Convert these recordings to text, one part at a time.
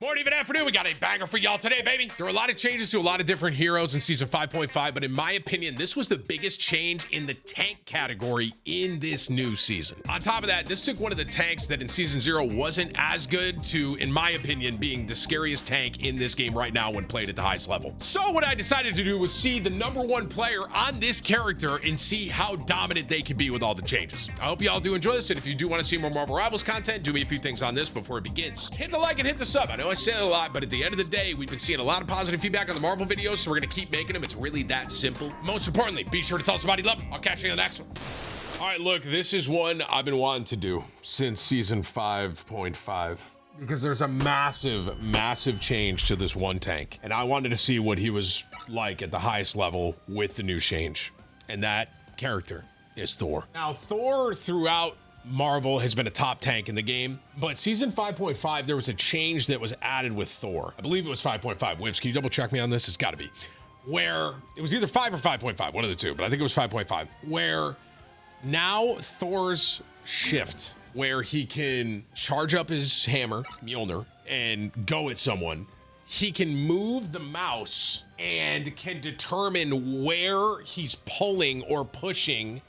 Morning, even afternoon, we got a banger for y'all today, baby. There are a lot of changes to a lot of different heroes in season 5.5, but in my opinion, this was the biggest change in the tank category in this new season. On top of that, this took one of the tanks that in season 0 wasn't as good to, in my opinion, being the scariest tank in this game right now when played at the highest level. So what I decided to do was see the #1 player on this character and see how dominant they can be with all the changes. I hope y'all do enjoy this, and if you do want to see more Marvel Rivals content, do me a few things on this before it begins. Hit the like and hit the sub. I know I say it a lot, but at the end of the day, we've been seeing a lot of positive feedback on the Marvel videos, so we're gonna keep making them. It's really that simple. Most importantly, be sure to tell somebody you love them. I'll catch you in the next one. All right, look, this is one I've been wanting to do since season 5.5 because there's a massive change to this one tank, and I wanted to see what he was like at the highest level with the new change, and that character is Thor. Now, Thor throughout Marvel has been a top tank in the game, but season 5.5, there was a change that was added with Thor. I believe it was 5.5. Whips, can you double check me on this? It's got to be. Where it was either 5 or 5.5, one of the two, but I think it was 5.5, where now Thor's shift, where he can charge up his hammer, Mjolnir, and go at someone. He can move the mouse and can determine where he's pulling or pushing,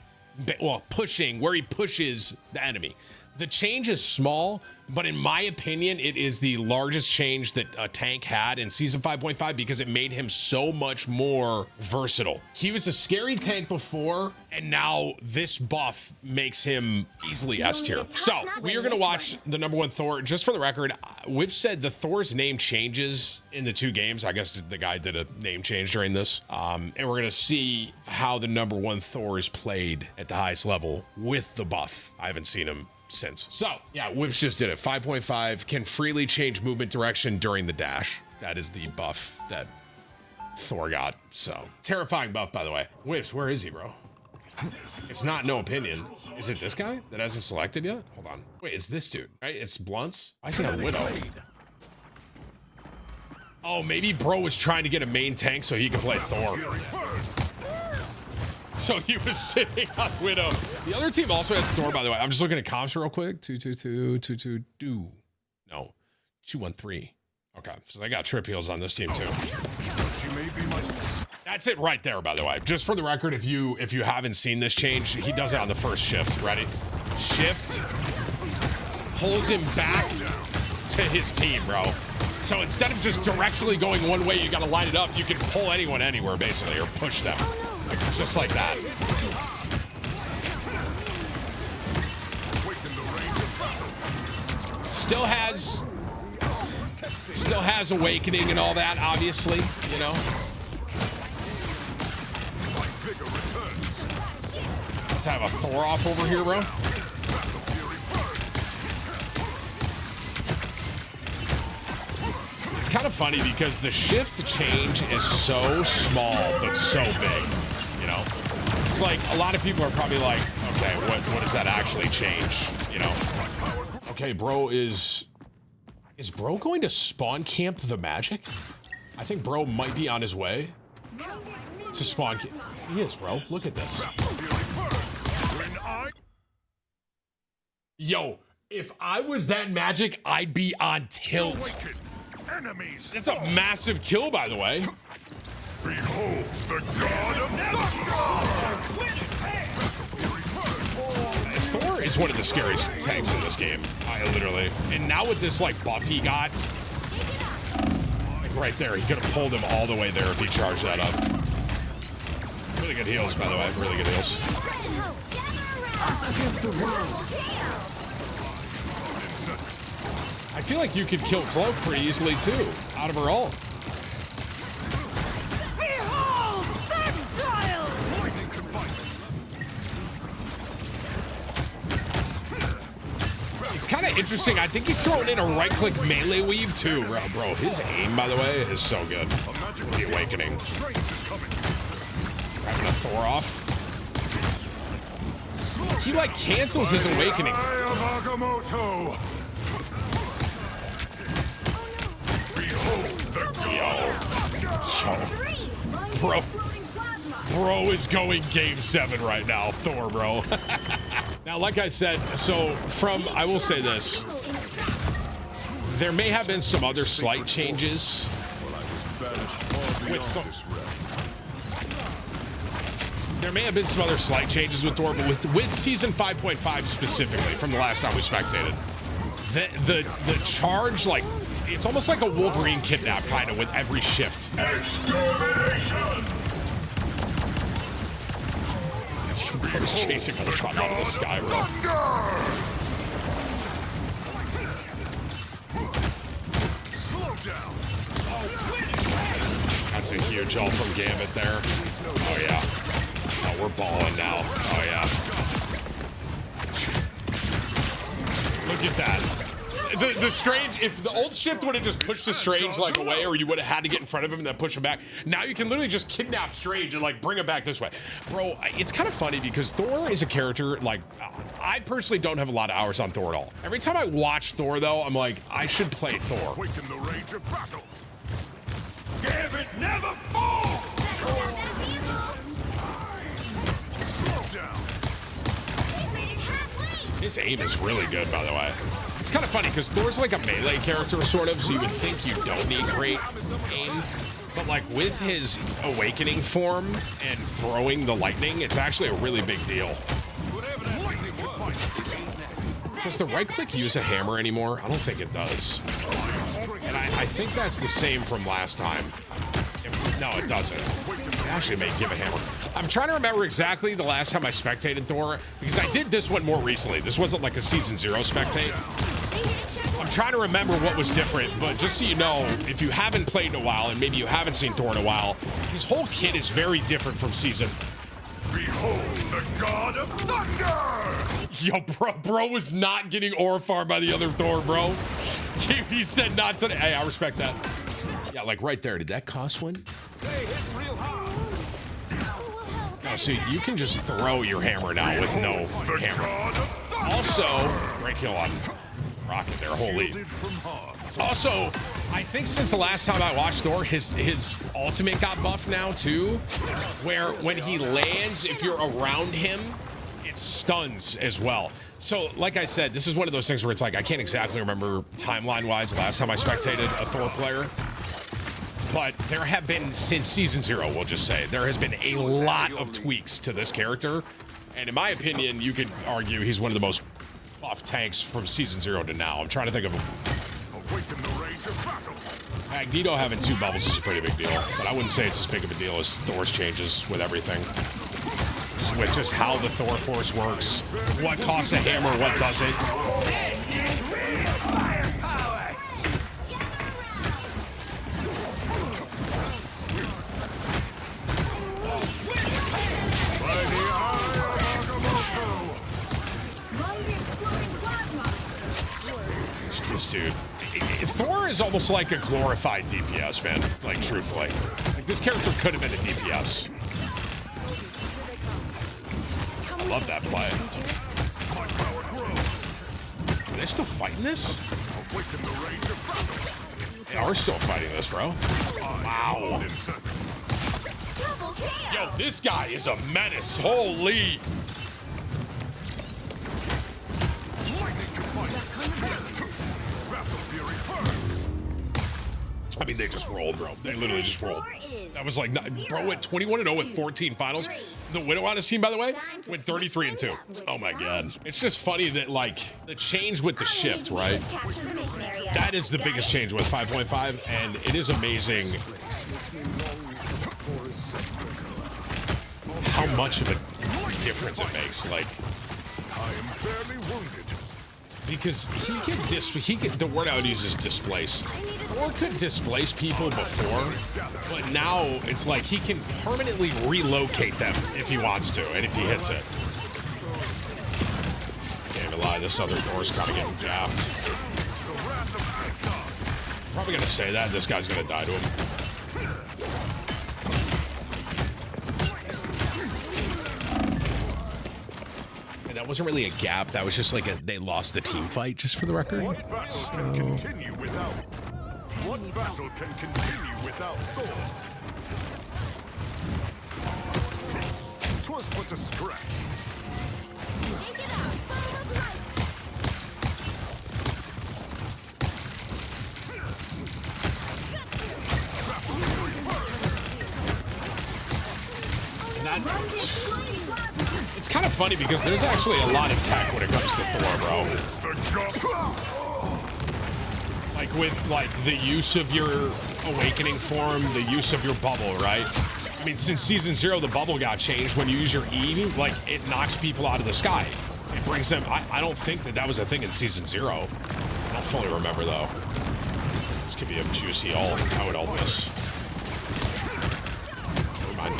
where he pushes the enemy. The change is small, but in my opinion, it is the largest change that a tank had in season 5.5 because it made him so much more versatile. He was a scary tank before, and now this buff makes him easily S tier. So we are going to watch the #1 Thor. Just for the record, Whip said the Thor's name changes in the 2 games. I guess the guy did a name change during this. And we're going to see how the #1 Thor is played at the highest level with the buff. I haven't seen him since. So yeah, Whips just did it. 5.5 can freely change movement direction during the dash. That is the buff that Thor got. So terrifying buff, by the way. Whips, where is he, bro? It's not no opinion. Is it this guy that hasn't selected yet? Hold on. Wait, it's this dude, right? It's Blunts. I see a Widow. Oh, maybe bro was trying to get a main tank so he could play Thor. So he was sitting on Widow. The other team also has Thor, by the way. I'm just looking at comps real quick. 222. No, 213. Okay, so they got trip heals on this team too. That's it right there, by the way. Just for the record, if you haven't seen this change, he does it on the first shift. Ready? Shift pulls him back to his team, bro. So instead of just directionally going one way, you got to line it up. You can pull anyone anywhere, basically, or push them. Just like that. Still has awakening and all that, obviously, you know. Let's have a Thor off over here, bro. It's kind of funny because the shift change is so small but so big. You know, it's like a lot of people are probably like, okay, what does that actually change? You know, okay, bro, is bro going to spawn camp the magic? I think bro might be on his way to spawn camp. He is, bro. Look at this. Yo, if I was that magic, I'd be on tilt. That's a massive kill, by the way. Behold the god of Thor is one of the scariest tanks in this game. Literally. And now with this like buff he got, like right there, he could have pulled him all the way there if he charged that up. Really good heals, by the way. Really good heals. I feel like you could kill Cloak pretty easily too, out of her ult. It's kind of interesting. I think he's throwing in a right-click melee weave too, bro. His aim, by the way, is so good. The awakening. Grabbing a Thor off. He like cancels his awakening. Yo. Bro is going game 7 right now, Thor, bro. Now, like I said, so I will say this. there may have been some other slight changes with Thor. There may have been some other slight changes with Thor, but with season 5.5 specifically, from the last time we spectated, the charge, like, it's almost like a Wolverine kidnap kind of with every shift. Extermination! I was chasing Ultron out of the sky, bro. That's a huge ult from Gambit there. Oh, yeah. Oh, we're balling now. Oh, yeah. Look at that. The Strange, if the old shift would have just pushed the Strange like away, or you would have had to get in front of him and then push him back, now you can literally just kidnap Strange and like bring him back this way. Bro, it's kind of funny because Thor is a character, like, I personally don't have a lot of hours on Thor at all. Every time I watch Thor though, I'm like, I should play Thor. Awaken the rage of battle. Gambit never falls! His aim is really good, by the way. It's kind of funny because Thor's like a melee character, sort of, so you would think you don't need great aim. But like with his awakening form and throwing the lightning, it's actually a really big deal. Does the right click use a hammer anymore? I don't think it does. And I think that's the same from last time. No, it doesn't. It actually may give a hammer. I'm trying to remember exactly the last time I spectated Thor, because I did this one more recently. This wasn't like a season 0 spectate. I'm trying to remember what was different, but just so you know, if you haven't played in a while, and maybe you haven't seen Thor in a while, his whole kit is very different from season. Behold the god of thunder! Yo, bro was not getting aura farmed by the other Thor, bro. He said not today. Hey, I respect that. Yeah, like right there. Did that cost one? Oh, so you can just throw your hammer now with no hammer. Also, great kill on Rocket there, holy. Also, I think since the last time I watched Thor, his ultimate got buffed now too, where when he lands, if you're around him, it stuns as well. So, like I said, this is one of those things where it's like, I can't exactly remember timeline-wise the last time I spectated a Thor player. But there have been, since season 0, we'll just say, there has been a lot of tweaks to this character. And in my opinion, you could argue he's one of the most buff tanks from season 0 to now. I'm trying to think of him. Magneto having 2 bubbles is a pretty big deal, but I wouldn't say it's as big of a deal as Thor's changes with everything. With just how the Thor force works, what costs a hammer, what doesn't. This dude. Thor is almost like a glorified DPS, man. Like, truthfully. Like, this character could have been a DPS. I love that play. Are they still fighting this? They are still fighting this, bro. Wow. Yo, this guy is a menace. Holy. I mean, they just rolled, bro. They literally just rolled. That was like, bro went 21-0 with 14 finals. The Widow on his team, by the way, went 33-2. Oh my God. It's just funny that, like, the change with the shift, right? That is the biggest change with 5.5, and it is amazing how much of a difference it makes. Like, I am barely wounded. Because he could, the word I would use is displace. Thor could displace people before, but now it's like he can permanently relocate them if he wants to, and if he hits it. Can't even lie, this other Thor's kind of getting gapped. Probably gonna say that, this guy's gonna die to him. That wasn't really a gap. That was just like they lost the team fight, just for the record. What battle can continue without? What battle can continue without Thor? 'Twas but a scratch. Shake it out, full of life. that, it's kind of funny because there's actually a lot of tech when it comes to Thor, bro. Like with like the use of your awakening form, the use of your bubble, right? I mean, since season 0, the bubble got changed. When you use your E, like it knocks people out of the sky. It brings them. I don't think that was a thing in season 0. I don't fully remember though. This could be a juicy ult. I would ult this. Never mind.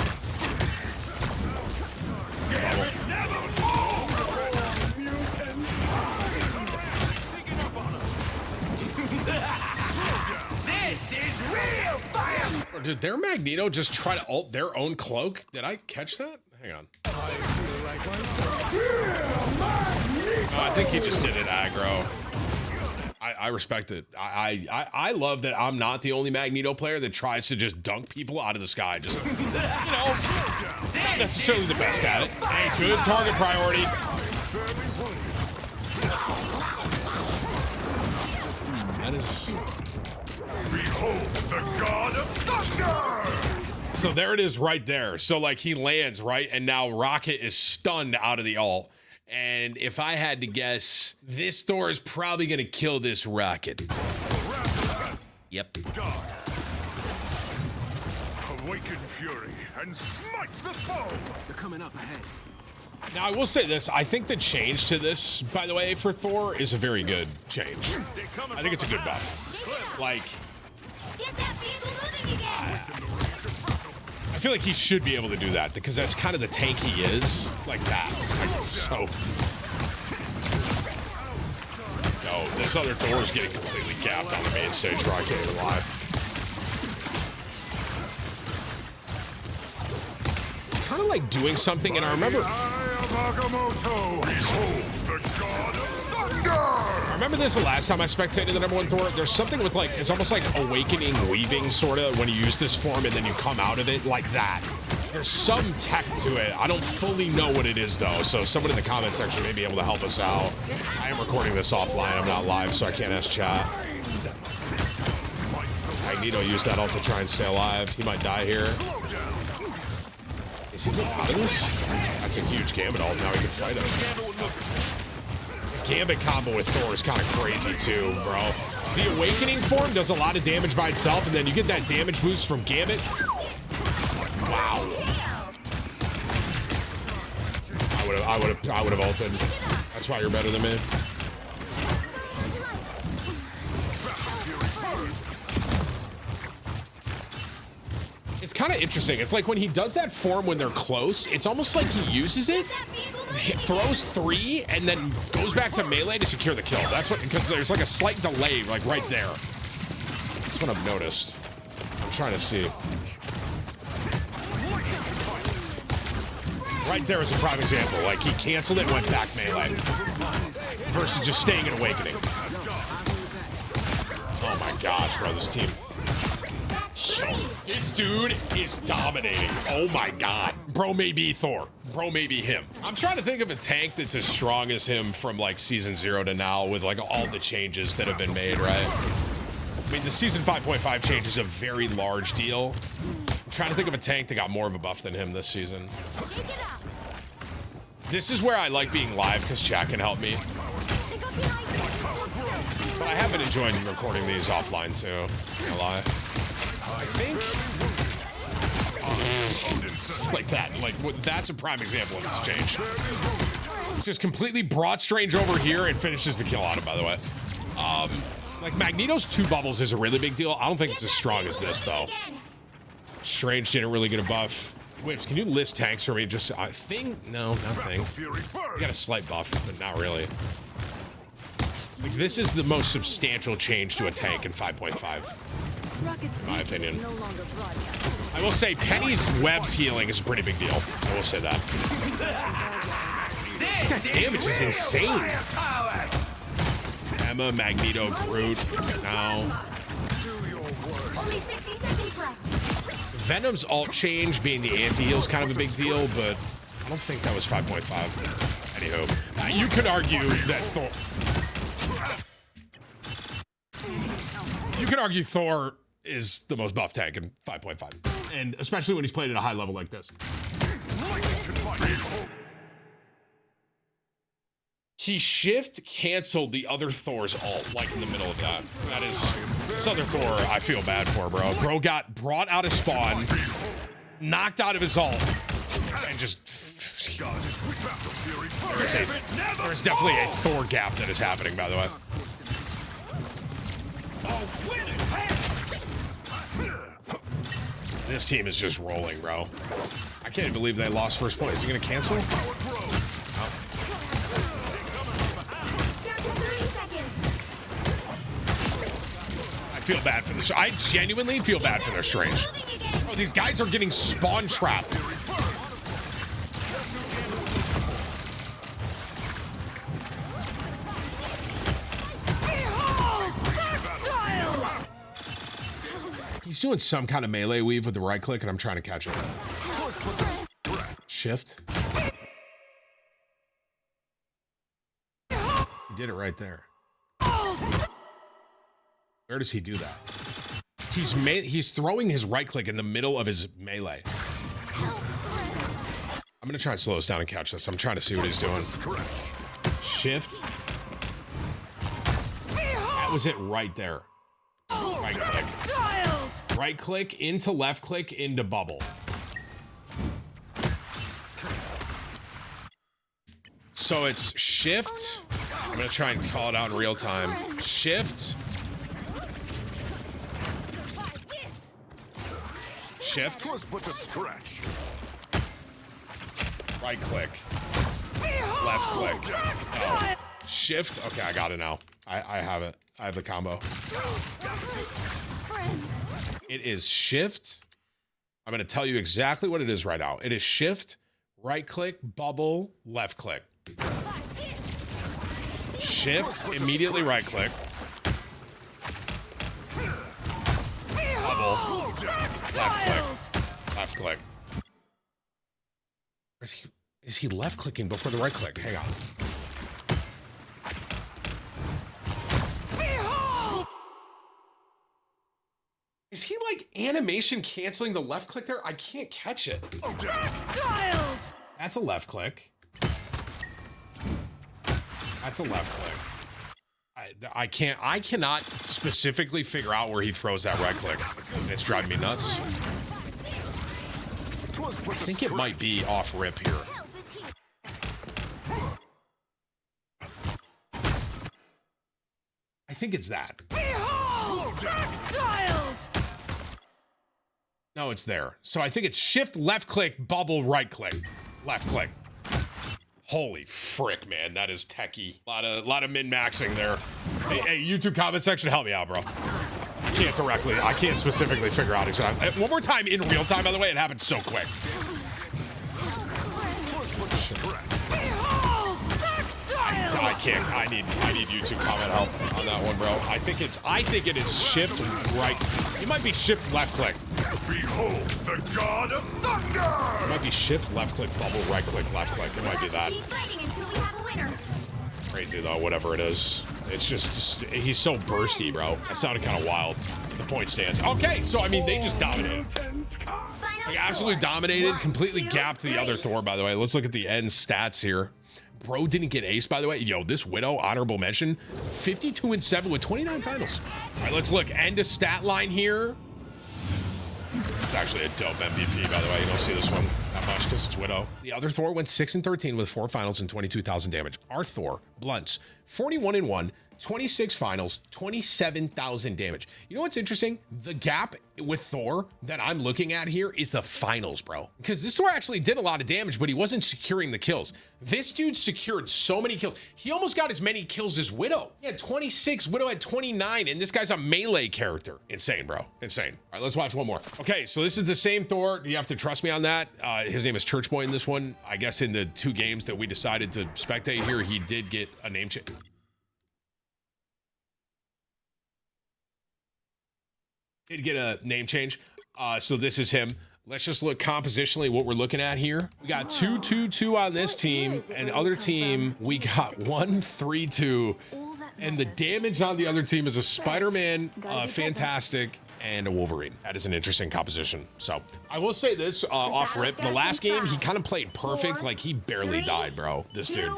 This is real fire! Or did their Magneto just try to ult their own cloak? Did I catch that? Hang on. I think he just did it aggro. I respect it. I love that I'm not the only Magneto player that tries to just dunk people out of the sky. Just, you know, not necessarily the best at it. Hey, good target priority. That is... Behold the god of thunder! So there it is right there. So like he lands, right? And now Rocket is stunned out of the ult. And if I had to guess, this Thor is probably going to kill this Rocket. Yep. God. Awaken fury and smite the foe! They're coming up ahead. Now, I will say this. I think the change to this, by the way, for Thor is a very good change. I think it's a good buff. Like, Get that vehicle moving again! I feel like he should be able to do that because that's kind of the tank he is. Like that. Like, so. No, this other Thor is getting completely gapped on the main stage where I can't even lie. It's kind of like doing something, and I remember... Agamotto beholds the god of thunder! I remember this the last time I spectated the #1 Thor. There's something with like, it's almost like awakening weaving sort of when you use this form and then you come out of it like that. There's some tech to it. I don't fully know what it is though. So someone in the comment section may be able to help us out. I am recording this offline. I'm not live, so I can't ask chat. Magneto used that ult to try and stay alive. He might die here. Is he getting out of this? That's a huge Gambit ult. Now he can fight him. Gambit combo with Thor is kind of crazy too, bro. The Awakening form does a lot of damage by itself, and then you get that damage boost from Gambit. Wow. I would have ulted. That's why you're better than me. It's kind of interesting. It's like when he does that form when they're close, it's almost like he uses it, throws 3, and then goes back to melee to secure the kill. That's what, because there's like a slight delay, like right there. That's what I've noticed. I'm trying to see. Right there is a prime example. Like he canceled it and went back melee versus just staying in Awakening. Oh my gosh, bro, this team. This dude is dominating. Oh my god. Bro may be Thor. Bro may be him. I'm trying to think of a tank that's as strong as him from like season 0 to now with like all the changes that have been made, right? I mean, the season 5.5 change is a very large deal. I'm trying to think of a tank that got more of a buff than him this season. This is where I like being live because chat can help me. But I have been enjoying recording these offline too. Not gonna lie. I think like that. Like that's a prime example of this change. It's just completely brought Strange over here and finishes the kill on him, by the way. Like Magneto's 2 bubbles is a really big deal. I don't think it's as strong as this though. Strange didn't really get a buff. Whips, can you list tanks for me? Just thing? No, nothing. You got a slight buff, but not really. Like, this is the most substantial change to a tank in 5.5. In my opinion. I will say Penny's webs healing is a pretty big deal. I will say that. This guy's damage is insane. Emma, Magneto, Groot, now. Venom's ult change being the anti-heal is kind of a big deal, but I don't think that was 5.5. Anywho, you could argue that Thor... You could argue Thor is the most buff tank in 5.5, and especially when he's played at a high level like this. He shift canceled the other Thor's ult, like in the middle of that. That is, this other Thor, I feel bad for, bro. Bro got brought out of spawn, knocked out of his ult, and just... There's definitely a Thor gap that is happening, by the way. This team is just rolling, bro. I can't even believe they lost first place. Is he gonna cancel? Down to 30 seconds. I feel bad for this. I genuinely feel bad for their Strange. Oh, these guys are getting spawn trapped. He's doing some kind of melee weave with the right click, and I'm trying to catch it. Shift. He did it right there. Where does he do that? He's throwing his right click in the middle of his melee. I'm gonna try and slow us down and catch this. I'm trying to see what he's doing. Shift. That was it right there. Right click. Right click into left click into bubble. So it's shift. I'm gonna try and call it out in real time. Shift. Shift. Right click. Left click. Oh. Shift. Okay, I got it now. I have it. I have the combo. It is shift. I'm going to tell you exactly what it is right now. It is shift, right click, bubble, left click. Shift, immediately right click. Bubble, left click, left click. Is he left clicking before the right click? Hang on. Is he like animation canceling the left click there? I can't catch it. That's a left click. That's a left click. I cannot specifically figure out where he throws that right click. It's driving me nuts. I think it might be off rip here. I think it's that. No, it's there. So I think it's shift, left click, bubble, right click, left click. Holy frick, man, that is techie. A lot of min-maxing there. Hey, YouTube comment section, help me out, bro. I can't specifically figure out exactly. One more time in real time, by the way, it happened so quick. I can't. I need YouTube comment help on that one, bro. I think it is shift right. It might be shift left click. Behold the god of thunder! It might be shift left click, bubble, right click, left click. It might be that. Keep fighting until we have a winner. Crazy though, whatever it is. It's just he's so bursty, bro. That sounded kind of wild. The point stands. Okay, so I mean they just dominated. Like absolutely dominated, completely gapped the other Thor, by the way. Let's look at the end stats here. Bro didn't get ace, by the way. Yo, this Widow, honorable mention, 52-7 with 29 finals. All right, let's look. End of stat line here. It's actually a dope MVP, by the way. You don't see this one that much because it's Widow. The other Thor went 6-13 with 4 finals and 22,000 damage. Our Thor, Blunts, 41-1, 26 finals, 27,000 damage. You know what's interesting? The gap with Thor that I'm looking at here is the finals, bro. Because this Thor actually did a lot of damage, but he wasn't securing the kills. This dude secured so many kills. He almost got as many kills as Widow. He had 26, Widow had 29, and this guy's a melee character. Insane, bro. Insane. All right, let's watch one more. Okay, so this is the same Thor. You have to trust me on that. His name is Church Boy in this one. I guess in the 2 games that we decided to spectate here, he did get a name change. Did get a name change. So this is him. Let's just look compositionally what we're looking at here. We got 2-2-2 on this team, and other team we got 1-3-2. And the damage on the other team is a Spider-Man, fantastic. and a Wolverine. That is an interesting composition. So I will say this off rip, the last game, he kind of played perfect. Like he barely died, bro. This dude.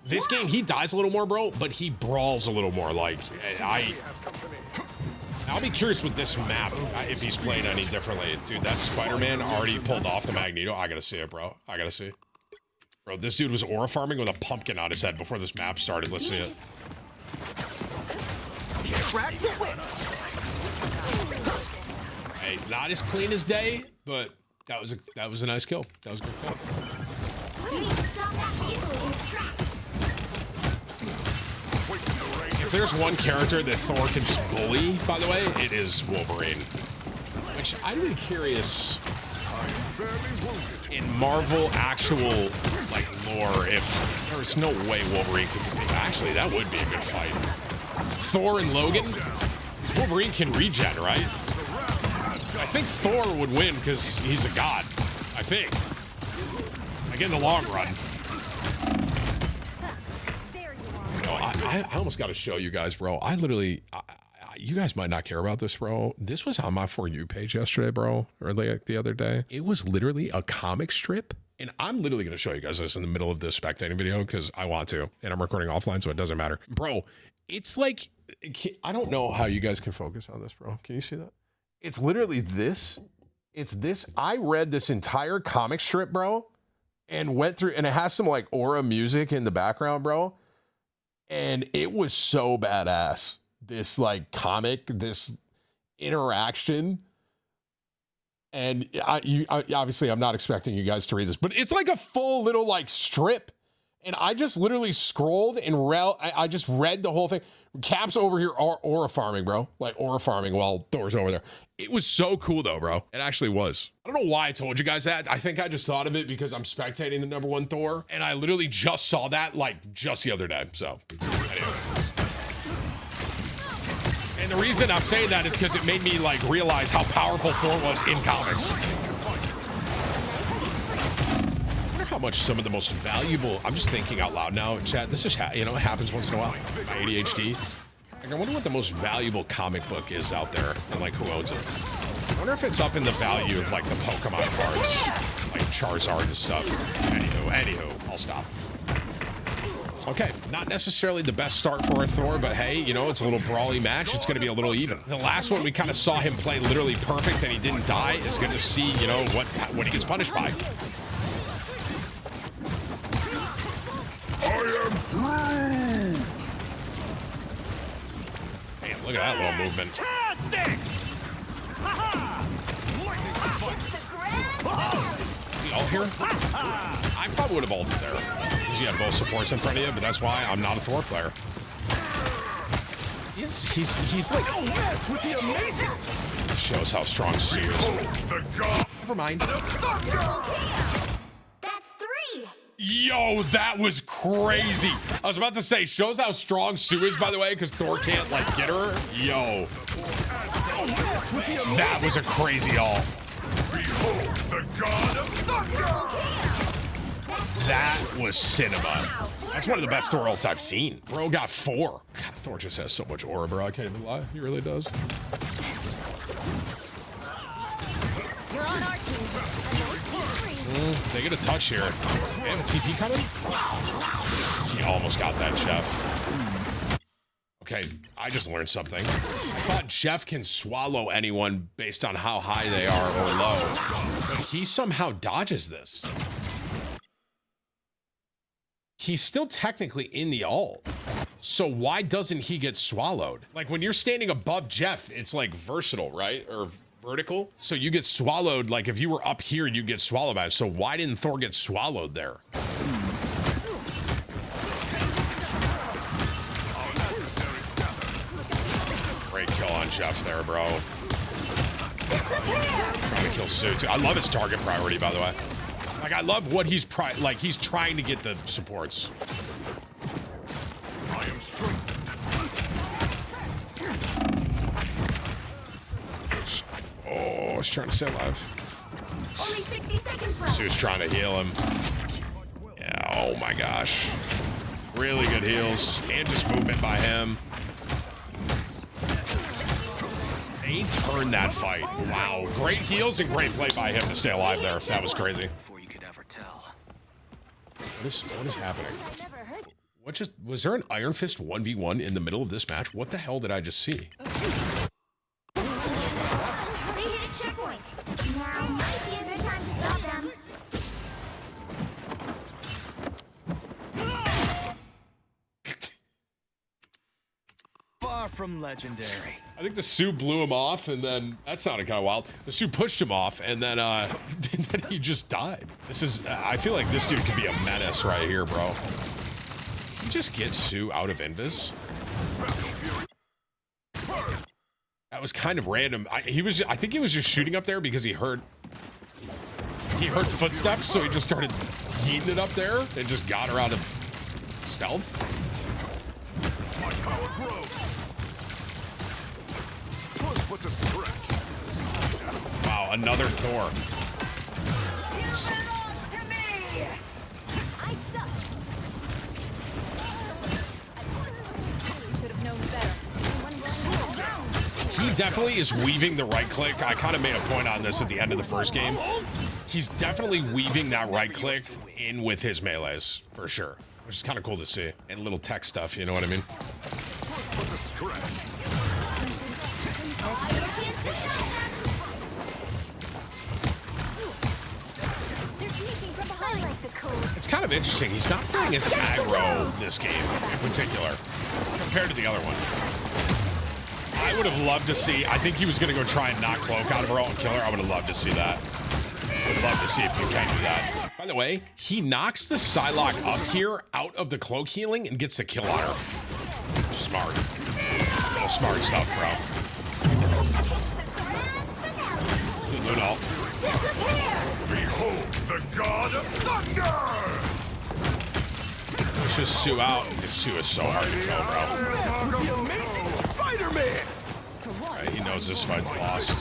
This game, he dies a little more, bro, but he brawls a little more. Like, I'll be curious with this map if he's playing any differently. Dude, that Spider-Man already pulled off the Magneto. I gotta see it, bro. I gotta see. Bro, this dude was aura farming with a pumpkin on his head before this map started. Let's see it. Hey, not as clean as Day, but that was a nice kill. That was a good kill. You need to stop that vehicle in its tracks. If there's one character that Thor can just bully, by the way, it is Wolverine. Which I'm really curious in Marvel actual like lore if there's no way Wolverine can compete. Actually, that would be a good fight. Thor and Logan. Wolverine can regen, right? I think Thor would win because he's a god. I think. Like in the long run. I almost got to show you guys, bro. I literally, you guys might not care about this, bro. This was on my For You page yesterday, bro, or like the other day. It was literally a comic strip. And I'm literally going to show you guys this in the middle of this spectating video because I want to. And I'm recording offline, so it doesn't matter. Bro, it's like, I don't know how you guys can focus on this, bro. Can you see that? It's literally this. It's this. I read this entire comic strip, bro, and went through, and it has some like aura music in the background, bro. And it was so badass. This like comic, this interaction. And obviously I'm not expecting you guys to read this, but it's like a full little like strip. And I just literally scrolled and I just read the whole thing. Cap's over here aura farming, bro. Like aura farming while Thor's over there. It was so cool though, bro. It actually was. I don't know why I told you guys that. I think I just thought of it because I'm spectating the #1 Thor. And I literally just saw that like just the other day. So anyway. And the reason I'm saying that is because it made me like realize how powerful Thor was in comics. I wonder how much some of the most valuable, I'm just thinking out loud now, chat, this is, it happens once in a while, my ADHD. Like, I wonder what the most valuable comic book is out there and like who owns it. I wonder if it's up in the value of like the Pokemon cards, like Charizard and stuff. Anywho, I'll stop. Okay, not necessarily the best start for a Thor, but hey, you know, it's a little brawly match. It's going to be a little even. The last one, we kind of saw him play literally perfect and he didn't die. It's good to see, you know, what he gets punished by. Damn, look at that little movement. Fantastic! Is he ult here? I probably would have ulted there. Because you have both supports in front of you, but that's why I'm not a Thor player. He's like... Don't mess with the amazing! Shows how strong Sue is. Never mind. That's 3. Yo, that was crazy. I was about to say, shows how strong Sue is, by the way, because Thor can't, like, get her. Yo. That was a crazy ult. Behold the god of thunder! That was cinema. That's one of the best Thor ults I've seen. Bro got 4. God, Thor just has so much aura, bro. I can't even lie. He really does. You're on our team. They get a touch here. They have a TP coming? He almost got that, Jeff. Okay, I just learned something. I thought Jeff can swallow anyone based on how high they are or low. But he somehow dodges this. He's still technically in the ult. So why doesn't he get swallowed? Like when you're standing above Jeff, it's like versatile, right? Or vertical. So you get swallowed. Like if you were up here, you get swallowed by it. So why didn't Thor get swallowed there? Great kill on Jeff there, bro. Trying to kill Sue too. I love his target priority, by the way. Like, I love what he's he's trying to get the supports. I am strengthened. Oh, he's trying to stay alive. Only 60 seconds left. Sue's trying to heal him. Yeah, oh my gosh. Really good heals. And just movement by him. They turned that fight. Wow. Great heals and great play by him to stay alive there. That was crazy. Before you could ever tell. What is happening? What just was there an Iron Fist 1v1 in the middle of this match? What the hell did I just see? They hit a checkpoint. Now might be a good time to stop them. Far from legendary. I think the Sioux blew him off, and then that sounded kind of wild. The Sioux pushed him off, and then then he just died. This is I feel like this dude could be a menace right here, bro. He just gets Sioux out of Invis. That was kind of random. I think he was just shooting up there because he heard footsteps, so he just started heating it up there and just got her out of stealth. My power grows. Twas but a stretch. Wow, another Thor. I suck. Should have known better. He definitely is weaving the right click. I kind of made a point on this at the end of the first game. He's definitely weaving that right click in with his melees, for sure. Which is kind of cool to see. And little tech stuff, you know what I mean? Twas but a stretch. They're sneaking from behind like the cold. It's kind of interesting. He's not playing as aggro this game in particular compared to the other one. I would have loved to see, I think he was going to go try and knock Cloak out of her ult and kill her. I would have loved to see that. I would love to see if you can do that. By the way, he knocks the Psylocke up here out of the Cloak healing and gets the kill on her. Smart. Real smart stuff, bro. Good ult. Behold the god of thunder! Pushes Sioux out. This Sioux is so hard to kill, bro. The amazing Spider-Man! Right, he knows this fight's lost.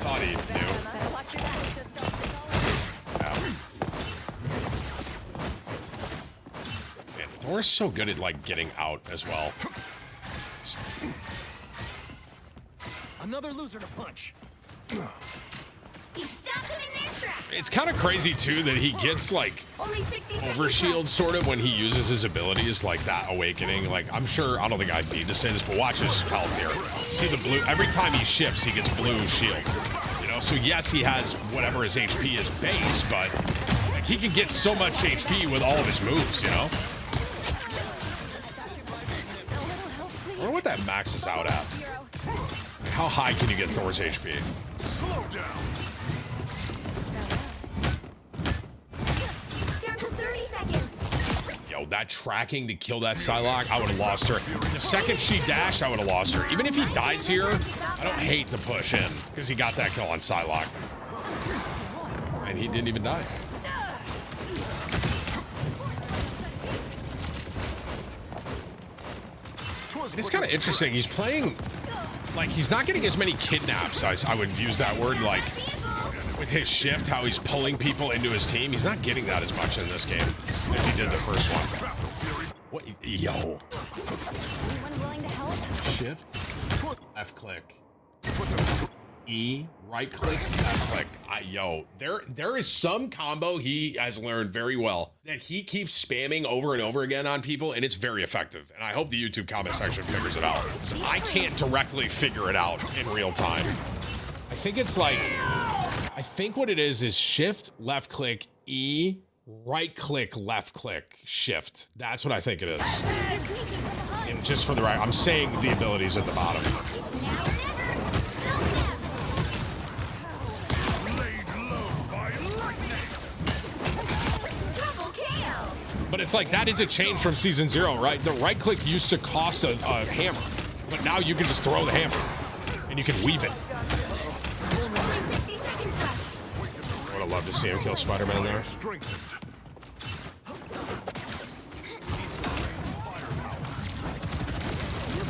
Thought he knew. Better watch your back. Just don't. Yeah. Man, Thor's so good at like getting out as well. Another loser to punch. He stopped them in their tracks. It's kind of crazy too that he gets like Only 60 seconds overshield left. sort of when he uses his abilities, like that awakening. Like I'm sure, I don't think I need to say this, but watch his health here. See the blue, every time he shifts he gets blue shield, you know. So yes, he has whatever his HP is base, but like he can get so much HP with all of his moves, you know. I wonder what that maxes out at. How high can you get Thor's HP? Slow down. Down to 30 seconds. Yo, that tracking to kill that Psylocke, I would have lost her. The second she dashed, I would have lost her. Even if he dies here, I don't hate the push in, because he got that kill on Psylocke. And he didn't even die. It's kind of interesting. He's playing, like, he's not getting as many kidnaps, I would use that word, like, with his shift, how he's pulling people into his team. He's not getting that as much in this game as he did the first one. What? Yo. Anyone willing to help? Shift, left click, E, right click, left click. Yo, there is some combo he has learned very well that he keeps spamming over and over again on people, and it's very effective. And I hope the YouTube comment section figures it out. So I can't directly figure it out in real time. I think it's like, I think what it is shift, left click, E, right click, left click, shift. That's what I think it is. And just for the right, I'm saying the abilities at the bottom. Now or never. Laid low by lightning. Double KO. But it's like, that is a change from season 0, right? The right click used to cost a hammer, but now you can just throw the hammer and you can weave it. Only 60 seconds left. I would have loved to see him kill Spider-Man there. Strengthened.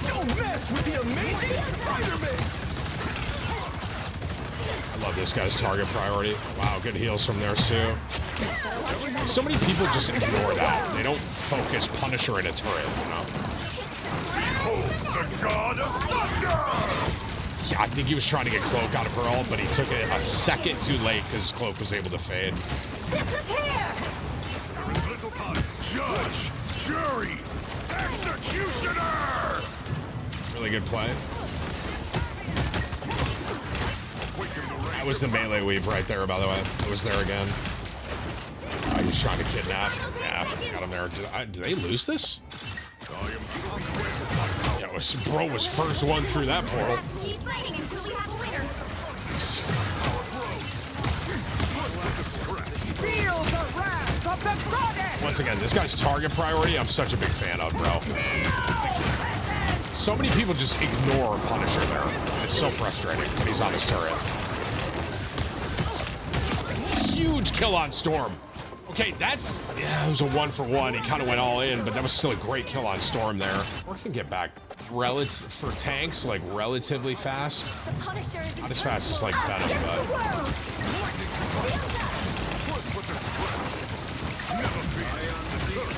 Don't mess with the amazing Spider-Man! I love this guy's target priority. Wow, good heals from there, Sue. So many people just ignore that. They don't focus Punisher in a turret, you know? Behold the The god of thunder! Yeah, I think he was trying to get Cloak out of Pearl, but he took it a second too late because Cloak was able to fade. Disappear! There is little time. Judge, jury, executioner! Really good play. That was the melee weave right there, by the way. It was there again. He's trying to kidnap. Yeah, got him there. Did they lose this? Yeah, bro was first one through that portal. Keep fighting until we have a winner. Feel the wrath of the goddess! Once again, this guy's target priority, I'm such a big fan of, bro. So many people just ignore Punisher there. It's so frustrating when he's on his turret. Huge kill on Storm. Okay, that's... Yeah, it was a 1-for-1. He kind of went all in, but that was still a great kill on Storm there. Or can get back for tanks, like, relatively fast. The Punisher is Not as fast as, like, Venom, but...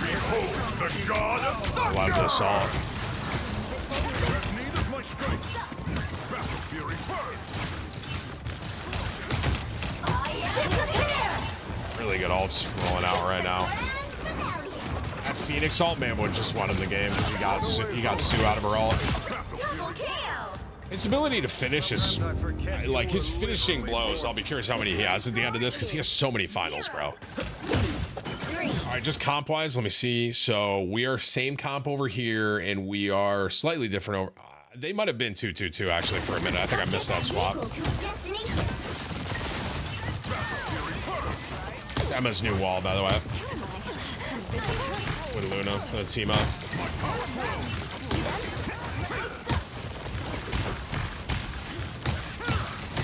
Behold the god of thunder! I love this all. You have need of my strength. Battle fury burn! Really good ults rolling out right now. That Phoenix ult, man, would just won him the game because he got Sue out of her ult. Double kill. His ability to finish is like his finishing blows. I'll be curious how many he has at the end of this because he has so many finals, bro. All right, just comp wise, let me see. So we are same comp over here, and we are slightly different over. They might have been 2-2-2 actually for a minute. I think I missed that swap. Equal to its destination. It's Emma's new wall, by the way. With Luna, the team up.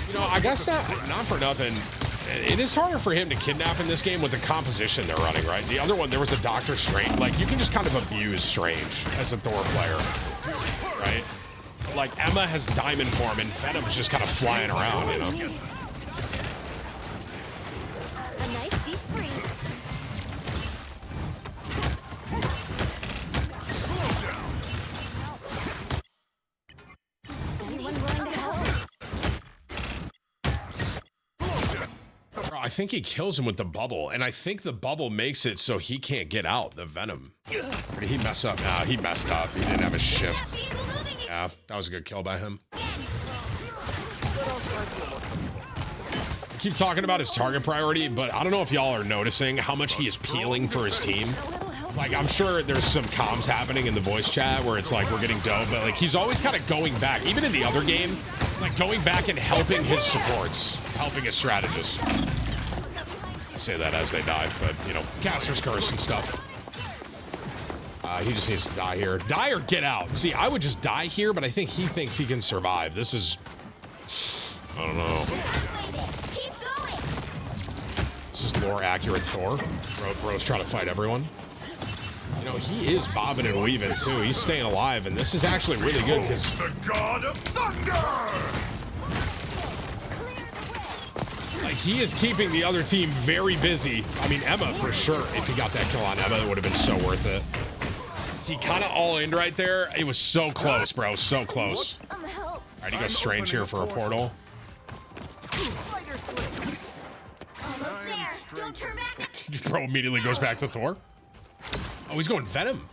You know, I guess not for nothing. It is harder for him to kidnap in this game with the composition they're running, right? The other one, there was a Doctor Strange. Like, you can just kind of abuse Strange as a Thor player, right? Like, Emma has diamond form and Venom's just kind of flying around, you know? a nice deep freeze. Anyone willing to help? Bro, I think he kills him with the bubble, and I think the bubble makes it so he can't get out, the Venom. Or did he mess up? Nah, he messed up. He didn't have a shift. Yeah, that was a good kill by him. I keep talking about his target priority, but I don't know if y'all are noticing how much he is peeling for his team. Like, I'm sure there's some comms happening in the voice chat where it's like, we're getting dope, but like, he's always kind of going back, even in the other game, like going back and helping his supports, helping his strategists. I say that as they die, but you know, caster's curse and stuff. He just needs to die here. Die or get out. See, I would just die here, but I think he thinks he can survive. This is, I don't know. Keep going. This is lore accurate Thor. Bro's trying to fight everyone. You know, he is bobbing and weaving too. He's staying alive, and this is actually really good because The god of thunder! like, he is keeping the other team very busy. I mean, Emma for sure. If he got that kill on Emma, it would have been so worth it. He kind of all in right there. It was so close, bro. So close. Some help. All right, he goes Strange here for a portal. Almost there. Don't turn back. Bro immediately goes back to Thor. Oh, he's going Venom.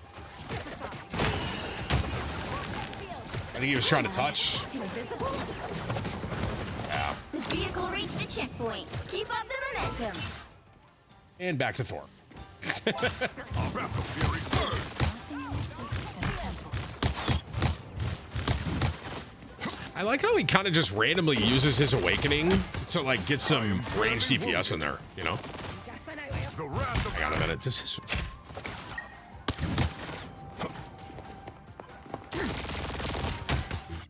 I think he was trying to touch. Invisible? Yeah. The vehicle reached a checkpoint. Keep up the momentum. And back to Thor. Battle fury burn! I like how he kind of just randomly uses his awakening to like get some range DPS in there, you know? The wrath of Hang on a minute. This is...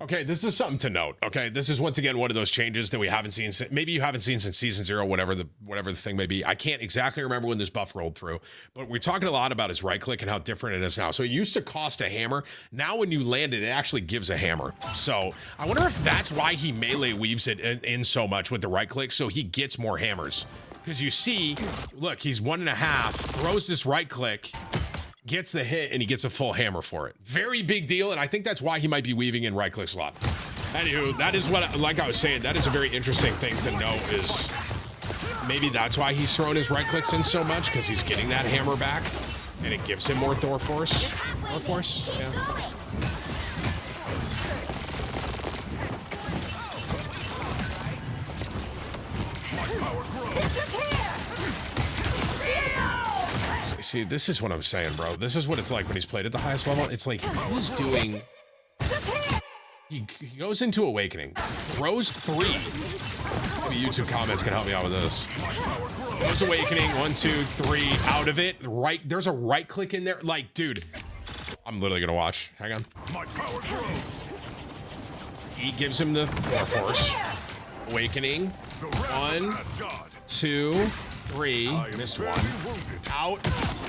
Okay, this is something to note. Okay, this is once again one of those changes that we haven't seen. Maybe you haven't seen since season 0, whatever the thing may be. I can't exactly remember when this buff rolled through, but we're talking a lot about his right click and how different it is now. So it used to cost a hammer. Now when you land it, it actually gives a hammer. So I wonder if that's why he melee weaves it in so much with the right click, so he gets more hammers. Because you see, look, he's 1.5, throws this right click, gets the hit, and he gets a full hammer for it. Very big deal, and I think that's why he might be weaving in right click slot. Anywho, that is what, like I was saying, that is a very interesting thing to know is maybe that's why he's throwing his right clicks in so much, because he's getting that hammer back, and it gives him more Thor force. Thor force, yeah. See, this is what I'm saying, bro. This is what it's like when he's played at the highest level. It's like he's doing... He goes into Awakening, throws 3. Maybe YouTube comments can help me out with this. Goes Awakening, 1, 2, 3, out of it. Right, there's a right click in there. Like, dude, I'm literally gonna watch. Hang on. My power grows. He gives him the Thor force. Awakening. 1, 2, 3. Missed 1. Out.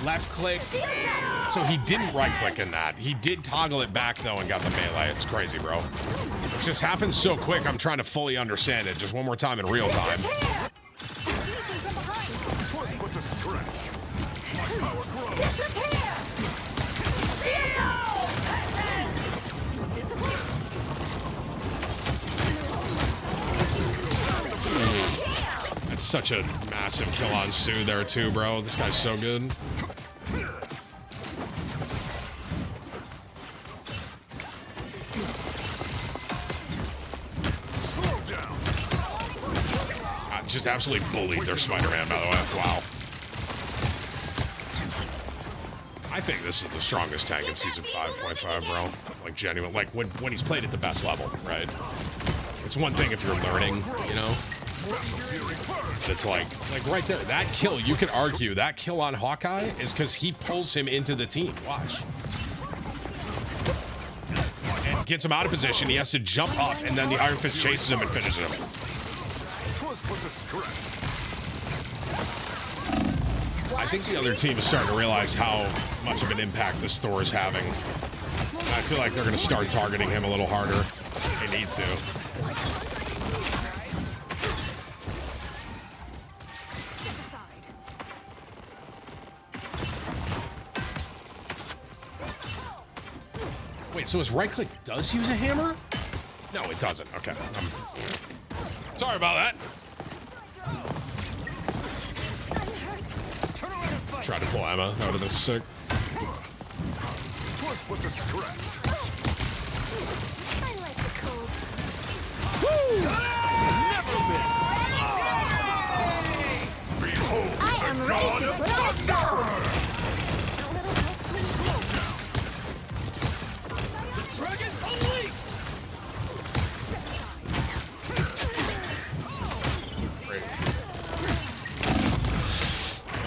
Left click. So he didn't right click in that. He did toggle it back though and got the melee. It's crazy, bro. It just happens so quick. I'm trying to fully understand it. Just one more time in real time. Twas but a scratch. My power grows. That's such a massive kill on Sue there too, bro. This guy's so good. Just absolutely bullied their Spider-Man, by the way. Wow. I think this is the strongest tank in Season 5.5, bro. Like, genuine. Like, when he's played at the best level, right? It's one thing if you're learning, you know? It's like right there, that kill, you could argue, that kill on Hawkeye is because he pulls him into the team. Watch. And gets him out of position. He has to jump up, and then the Iron Fist chases him and finishes him. I think the other team is starting to realize how much of an impact this Thor is having. And I feel like they're going to start targeting him a little harder. They need to. Wait, so his right click does use a hammer? No, it doesn't. Okay. Sorry about that. Try to pull Emma out of this sick. Twas but a scratch. I like the cold. Woo! Never miss. Behold I am the ready god to of put on a show. thunder. A little help, please. Dragon unleashed!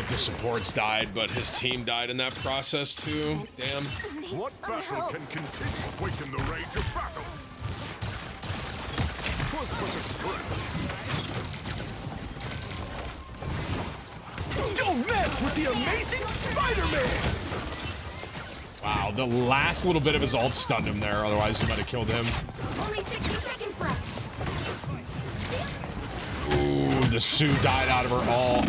The supports died, but his team died in that process too. Damn. What battle can continue? Awaken the rage of battle. Twas but a scratch. Don't mess with the amazing Spider-Man! Wow, the last little bit of his ult stunned him there. Otherwise, he might have killed him. Only 60 seconds left. Ooh, the Sue died out of her ult.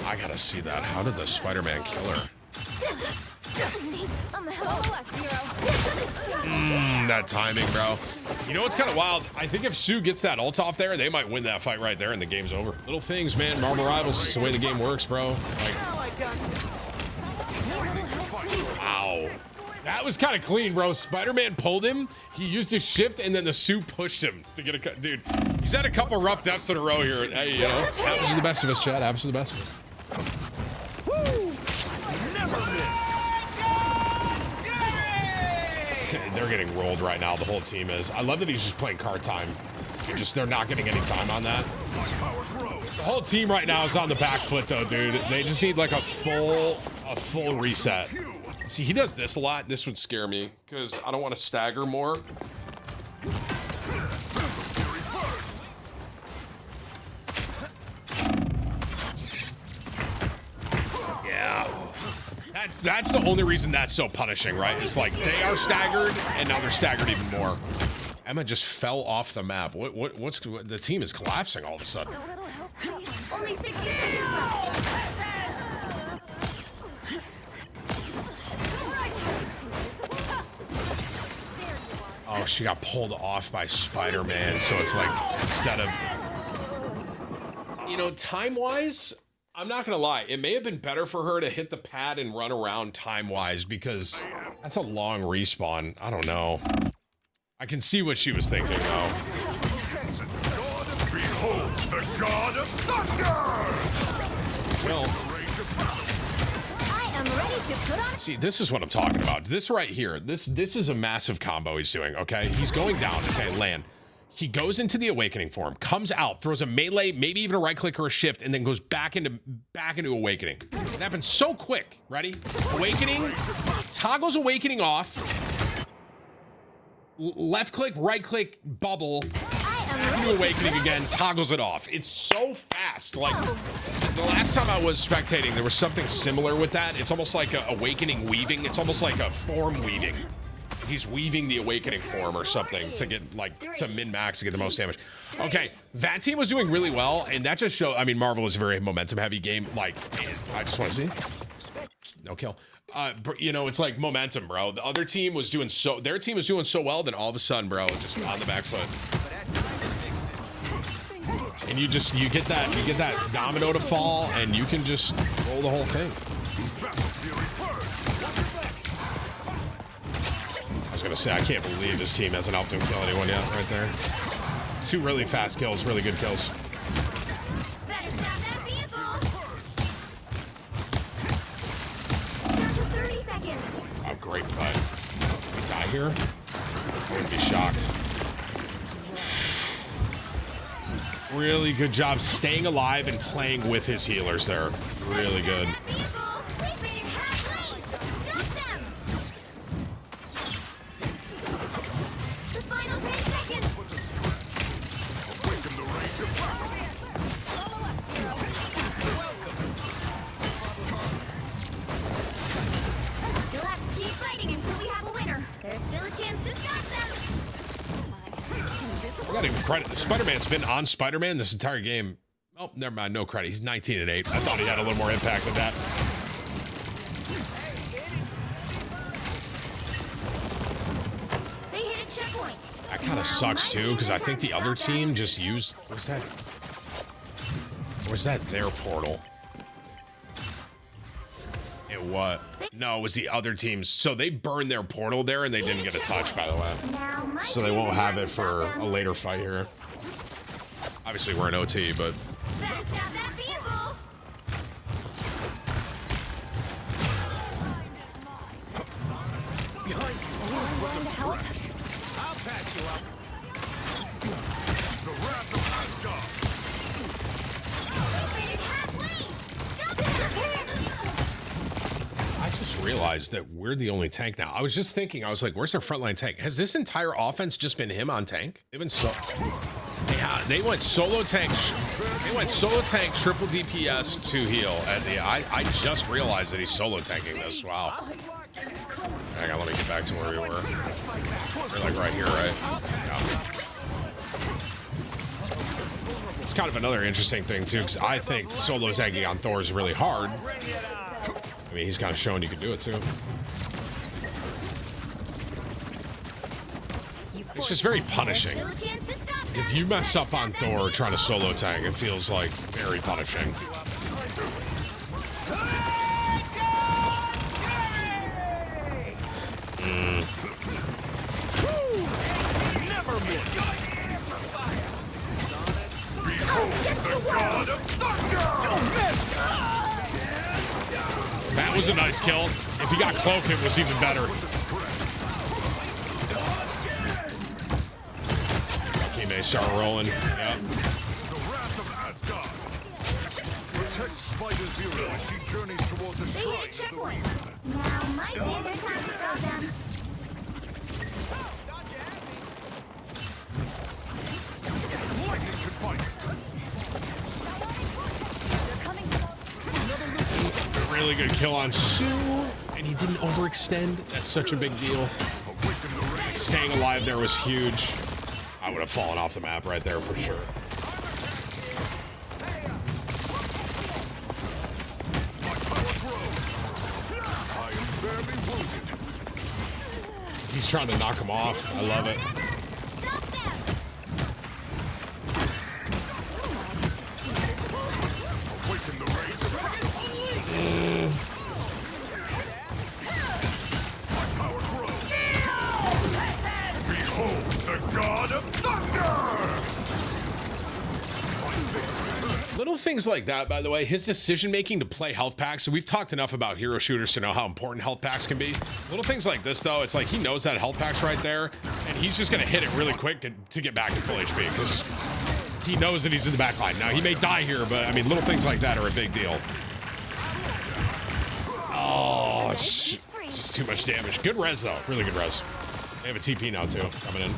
I gotta see that. How did the Spider-Man kill her? Need some help. That timing, bro. You know what's kind of wild? I think if Sue gets that ult off there, they might win that fight right there and the game's over. Little things, man. Marvel Rivals is the way the game works, bro. Like, wow. That was kind of clean, bro. Spider-Man pulled him. He used his shift, and then the Sue pushed him to get a cut. Dude, he's had a couple rough deaths in a row here. Hey, you know, happens to the best of us, Chad. Happens to the best of us. Woo! Never miss! They're getting rolled right now. The whole team is. I love that he's just playing card time. They're not getting any time on that. The whole team right now is on the back foot, though, dude. They just need like a full reset. See, he does this a lot. This would scare me because I don't want to stagger more. Yeah. That's the only reason that's so punishing, right? It's like they are staggered and now they're staggered even more. Emma just fell off the map. What's the team is collapsing all of a sudden. Only 60 seconds left. Oh, she got pulled off by Spider-Man, so it's like, instead of... You know, time-wise, I'm not gonna lie, it may have been better for her to hit the pad and run around time-wise, because that's a long respawn. I don't know. I can see what she was thinking, though. Behold the god of thunder! Well, I am ready to put on. see, this is what I'm talking about. This right here, this is a massive combo he's doing, okay? He's going down, okay, land. He goes into the awakening form, comes out, throws a melee, maybe even a right click or a shift, and then goes back into awakening. It happens so quick. Ready? Awakening, toggles awakening off. Left click, right click, bubble. Into awakening again, toggles it off. It's so fast. Like the last time I was spectating, there was something similar with that. It's almost like a awakening weaving. It's almost like a form weaving. He's weaving the awakening form or something to get like to min-max to get the most damage. Okay, that team was doing really well, and that just showed. I mean, Marvel is a very momentum-heavy game. Like, I just want to see no kill. You know, it's like momentum, bro. The other team was doing so. Their team was doing so well, then all of a sudden, bro, it's just on the back foot. And you get that domino to fall, and you can just roll the whole thing. I was gonna say, I can't believe this team hasn't helped him kill anyone yet, right there. 2 really fast kills, really good kills. Better stop that vehicle. Down to 30 seconds. Oh, great fight. If we die here, I wouldn't be shocked. Really good job staying alive and playing with his healers there. Really good. I gotta give him credit. Spider-Man's been on Spider-Man this entire game. Oh, never mind. No credit. He's 19 and 8. I thought he had a little more impact than that. They hit a checkpoint. That kind of sucks too, because I think the other team just used. What's that? Or was that their portal? It what? No, it was the other team's. So they burned their portal there, and they didn't get a touch, by the way. So they won't have it for a later fight here. Obviously, we're in OT, but. Better stop that vehicle. Behind closed with a splash. I'll patch you up. The wrath of Asgard! We made it halfway. Stop it. I just realized that we're the only tank now. I was just thinking, I was like, where's their frontline tank? Has this entire offense just been him on tank? They've been so. Yeah, they went solo tank. They went solo tank, triple DPS, 2 heal. And I just realized that he's solo tanking this. Wow. Hang on, let me get back to where we were. We're like right here, right? Yeah. It's kind of another interesting thing too, because I think solo tanking on Thor is really hard. I mean, he's kind of showing you can do it too. It's just very punishing. If you mess up on Thor trying to solo tank, it feels like very punishing. Never miss. Behold the god of thunder! Don't miss. That was a nice kill. If he got cloaked, it was even better. He may start rolling. Yep. The wrath of Asgard! Protect Spider's hero as she journeys toward the They hit a shrine. checkpoint. Now might be a good time to stop them. Lightning can fight it. Really good kill on Sue, and he didn't overextend. That's such a big deal. Staying alive there was huge. I would have fallen off the map right there for sure. he's trying to knock him off. I love it. Stop them. Awaken the rage of my power grows. Behold the god of thunder! Little things like that, by the way, his decision making to play health packs. So we've talked enough about hero shooters to know how important health packs can be. Little things like this, though, it's like he knows that health pack's right there, and he's just going to hit it really quick to get back to full HP because he knows that he's in the back line. Now, he may die here, but I mean, little things like that are a big deal. Oh, it's just too much damage. Good res, though. Really good res. They have a TP now, too, coming in.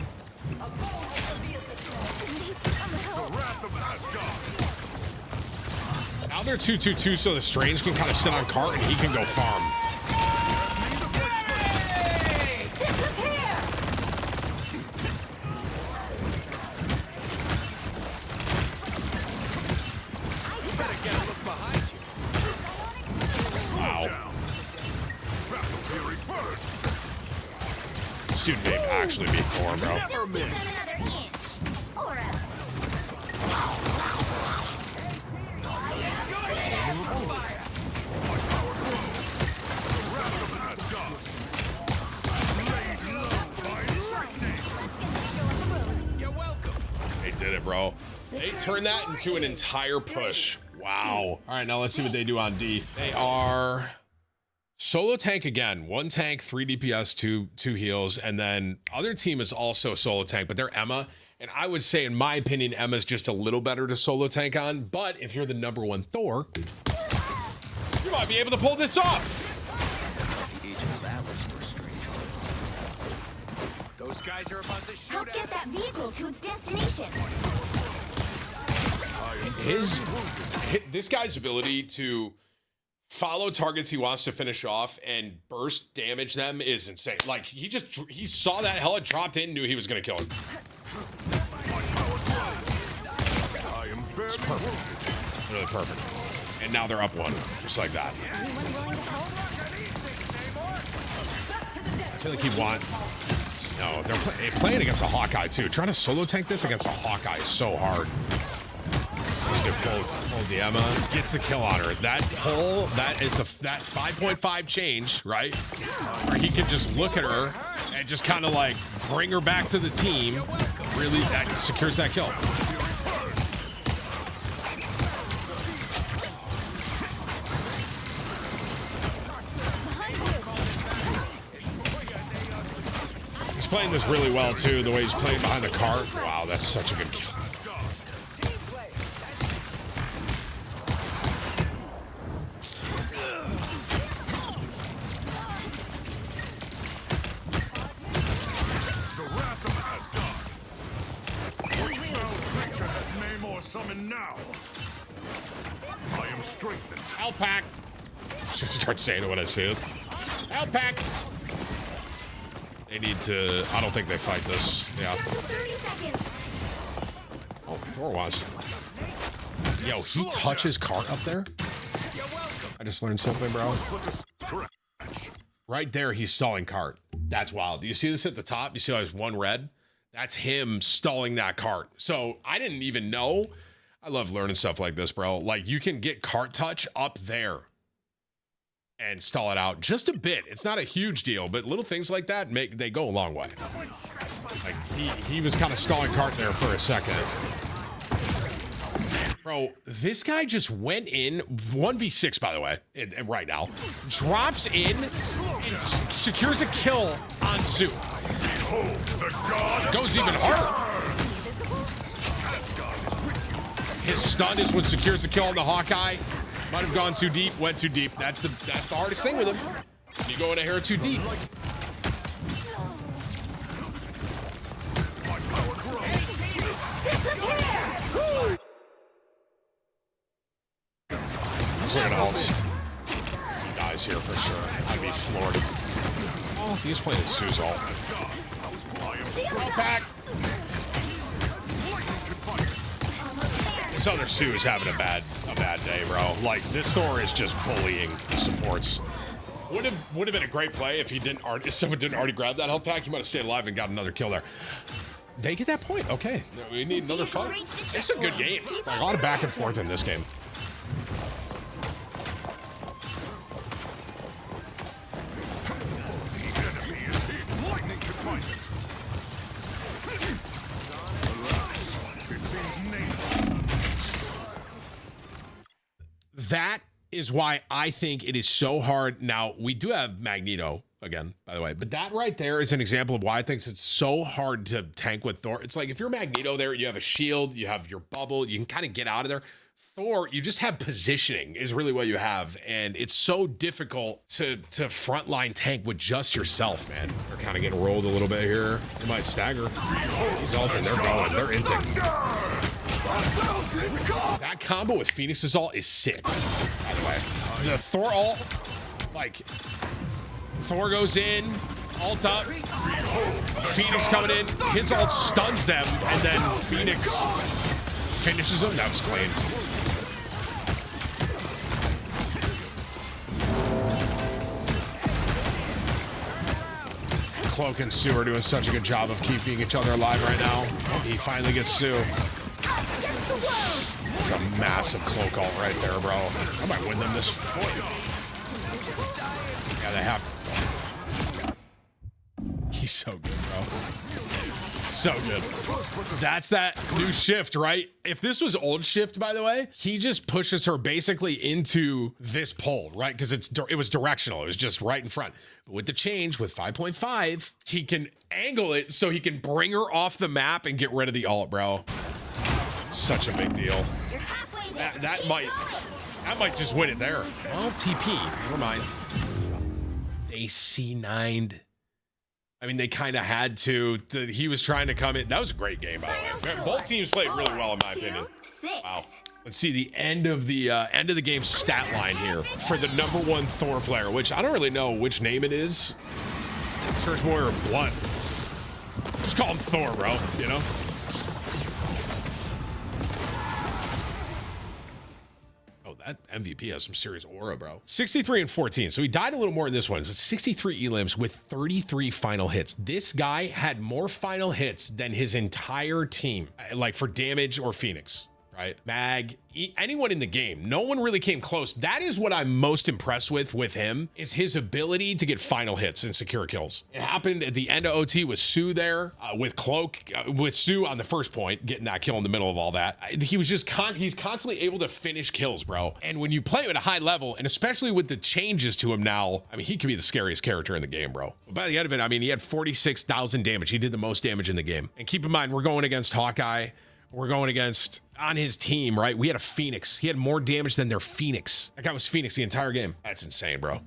Now they're 2-2-2, so the Strange can kind of sit on cart and he can go farm. Wow. This dude may actually be Thor, bro. Don't give them another inch. Or else. They did it, bro. They turned that into an entire push. Wow. All right, now let's see what they do on D. They are solo tank again. 1 tank, 3 DPS, 2 heals, and then other team is also solo tank, but they're Emma. And I would say, in my opinion, Emma's just a little better to solo tank on. But if you're the #1 Thor, you might be able to pull this off. Those guys are about to shoot Help at get that vehicle to its destination. This guy's ability to follow targets he wants to finish off and burst damage them is insane. Like, he saw that hella dropped in, knew he was gonna kill him. It's perfect. Really perfect. And now they're up 1, just like that. Anyone willing to help? I feel like he'd want... No, they're playing against a Hawkeye, too. Trying to solo tank this against a Hawkeye is so hard. Pull the Emma, gets the kill on her. That pull, that is that 5.5 change, right? Where he can just look at her and just kind of like bring her back to the team. Really, that secures that kill. He's playing this really well, too, the way he's playing behind the cart. Wow, that's such a good kill. Summon now. I am strengthened. Alpac. Should start saying it when I see it. Alpac. They need to. I don't think they fight this. Yeah. 30 seconds. Oh, Thor wants. Yo, he touches cart up there. I just learned something, bro. Right there, he's stalling cart. That's wild. Do you see this at the top? You see how there's 1 red? That's him stalling that cart. So I didn't even know. I love learning stuff like this, bro. Like, you can get cart touch up there and stall it out just a bit. It's not a huge deal, but little things like that they go a long way. Like, he was kind of stalling cart there for a second. Bro, this guy just went in 1v6, by the way, right now. Drops in and secures a kill on Sue. Goes even harder. His stun is what secures the kill on the Hawkeye. Might have gone too deep, went too deep. That's the hardest thing with him. You go in a hair too deep. Look at else. He dies here for sure. I'd be floored. Oh, he's playing Sue's ult. Back. This other Sue is having a bad day, bro. Like, this Thor is just bullying the supports. Would have been a great play if if someone didn't already grab that health pack. He might have stayed alive and got another kill there. They get that point. Okay, we need another fight. It's a good game. Like, a lot of back and forth in this game. That is why I think it is so hard. Now, we do have Magneto again, by the way, but that right there is an example of why I think it's so hard to tank with Thor. It's like if you're Magneto there, you have a shield, you have your bubble, you can kind of get out of there. Thor, you just have positioning is really what you have, and it's so difficult to frontline tank with just yourself, man. They're kind of getting rolled a little bit here. They might stagger. He's ulting, they're going, they're inting. That combo with Phoenix's ult is sick, by the way. The Thor ult, like, Thor goes in, ult up, Phoenix coming in, his ult stuns them, and then Phoenix finishes him. That was clean. Cloak and Sue are doing such a good job of keeping each other alive right now. He finally gets Sue. It's a massive Cloak ult right there, bro. I might win them this point. Yeah, they have. He's so good, bro. So good. That's that new shift, right? If this was old shift, by the way, he just pushes her basically into this pole, right? Because it was directional. It was just right in front. But with the change, with 5.5, he can angle it so he can bring her off the map and get rid of the ult, bro. Such a big deal. That might just win it there. Well, TP. Never mind. They C9'd. I mean, they kind of had to. He was trying to come in. That was a great game, by the way. Both teams played really well, in my opinion. Wow. Let's see the end of the game stat line here for the #1 Thor player, which I don't really know which name it is. Church Boy or Blood. Just call him Thor, bro. You know. That MVP has some serious aura, bro. 63 and 14. So he died a little more in this one. So 63 elims with 33 final hits. This guy had more final hits than his entire team, like for damage or Phoenix, right? Mag, anyone in the game. No one really came close. That is what I'm most impressed with him, is his ability to get final hits and secure kills. It happened at the end of OT with Sue there, with Cloak, with Sue on the first point, getting that kill in the middle of all that. He was just, he's constantly able to finish kills, bro. And when you play him at a high level, and especially with the changes to him now, I mean, he could be the scariest character in the game, bro. But by the end of it, I mean, he had 46,000 damage. He did the most damage in the game. And keep in mind, we're going against Hawkeye. We're going against, on his team, right? We had a Phoenix. He had more damage than their Phoenix. That guy was Phoenix the entire game. That's insane, bro.